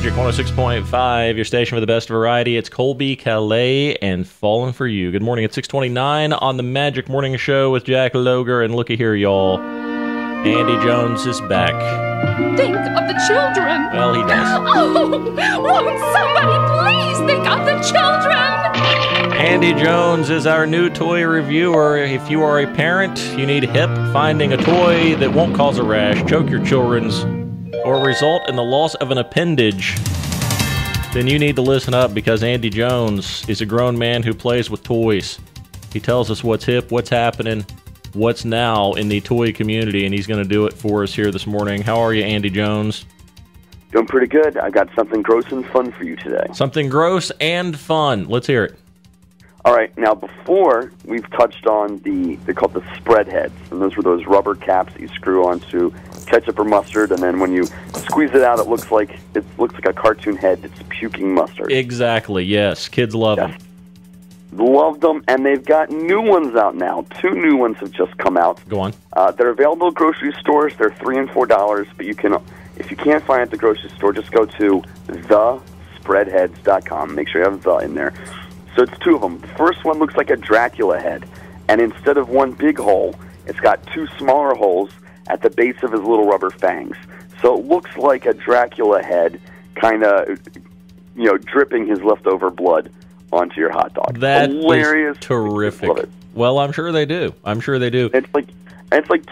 Magic 106.5, your station for the best variety. It's Colby, Calais, and Falling for You. Good morning. It's 6:29 on the Magic Morning Show with Jack Loger. And looky here, y'all. Andy Jones is back. Think of the children. Well, he does. Oh, won't somebody please think of the children? Andy Jones is our new toy reviewer. If you are a parent, you need help finding a toy that won't cause a rash, choke your children's, or result in the loss of an appendage, then you need to listen up, because Andy Jones is a grown man who plays with toys. He tells us what's hip, what's happening, what's now in the toy community, and he's going to do it for us here this morning. How are you, Andy Jones? Doing pretty good. I've got something gross and fun for you today. Something gross and fun. Let's hear it. All right. Now, before, we've touched on they're called the SpreadHeads, and those were those rubber caps that you screw onto ketchup or mustard, and then when you squeeze it out, it looks like a cartoon head that's puking mustard. Exactly. Yes, kids love them. Love them, and they've got new ones out now. 2 new ones have just come out. Go on. They're available at grocery stores. They're $3 and $4, but if you can't find it at the grocery store, just go to thespreadheads.com. Make sure you have the in there. So it's 2 of them. The first one looks like a Dracula head, and instead of one big hole, it's got 2 smaller holes at the base of his little rubber fangs. So it looks like a Dracula head, kind of, dripping his leftover blood onto your hot dog. That hilarious, is terrific. Love it. Well, I'm sure they do. It's like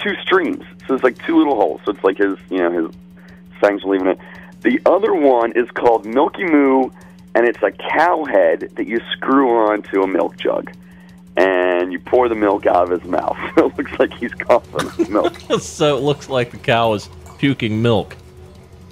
2 streams. So it's like 2 little holes. So it's like his fangs are leaving it. The other one is called Milky Moo, and it's a cow head that you screw onto a milk jug, and you pour the milk out of his mouth. It looks like he's coughing milk. So it looks like the cow is puking milk.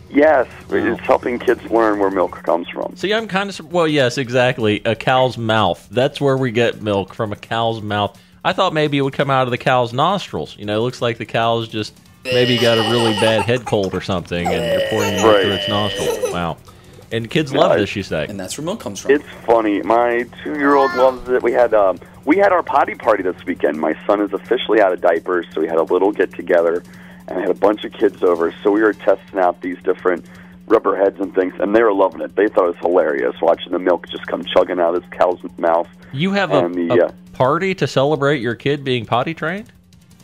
Yes, Wow. It's helping kids learn where milk comes from. See, I'm kind of... Well, yes, exactly. A cow's mouth. That's where we get milk, from a cow's mouth. I thought maybe it would come out of the cow's nostrils. It looks like the cow's just maybe got a really bad head cold or something, and you're pouring milk through its nostrils. Wow. And kids love this, you say. And that's where milk comes from. It's funny. My 2-year-old loves it. We had our potty party this weekend. My son is officially out of diapers, so we had a little get-together, and I had a bunch of kids over. So we were testing out these different rubber heads and things, and they were loving it. They thought it was hilarious, watching the milk just come chugging out of this cow's mouth. You have a party to celebrate your kid being potty trained?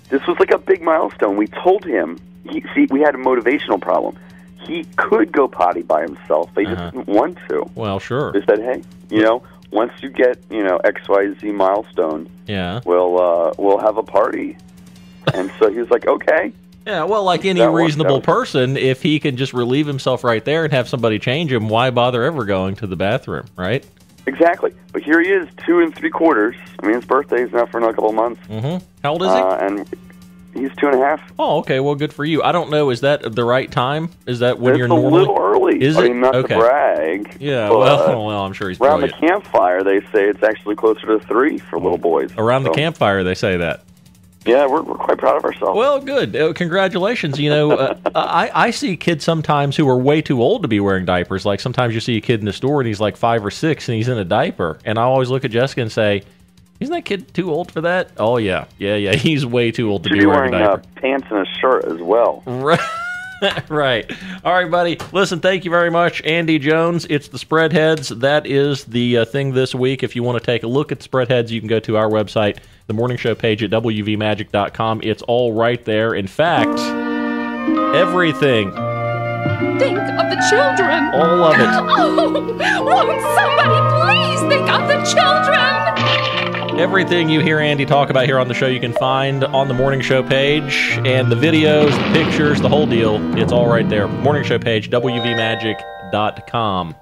This was like a big milestone. We told him, we had a motivational problem. He could go potty by himself. They just didn't want to. Well, sure. They said, hey, once you get, XYZ milestone, we'll have a party. And so he was like, okay. Yeah, well, like any reasonable person, if he can just relieve himself right there and have somebody change him, why bother ever going to the bathroom, right? Exactly. But here he is, 2 3/4. I mean, his birthday's now for another couple of months. Mm-hmm. How old is he? And he's 2 1/2. Oh, okay. Well, good for you. I don't know. Is that the right time? Is that when you're normally? It's a little early. Is it? I mean, not to brag. Yeah. Well, I'm sure he's around brilliant. the campfire. They say it's actually closer to 3 for little boys. Around the campfire, they say that. Yeah, we're quite proud of ourselves. Well, good. Congratulations. I see kids sometimes who are way too old to be wearing diapers. Like sometimes you see a kid in the store and he's like 5 or 6 and he's in a diaper. And I always look at Jessica and say, isn't that kid too old for that? Oh, yeah. Yeah. He's way too old to be wearing a diaper. Pants and a shirt as well. Right. Right. All right, buddy. Listen, thank you very much, Andy Jones. It's the Spreadheads. That is the thing this week. If you want to take a look at the Spreadheads, you can go to our website, the morning show page at wvmagic.com. It's all right there. In fact, everything. Think of the children. All of it. Oh, won't somebody please think of the children? Everything you hear Andy talk about here on the show, you can find on the morning show page, and the videos, the pictures, the whole deal. It's all right there. Morning show page, wvmagic.com.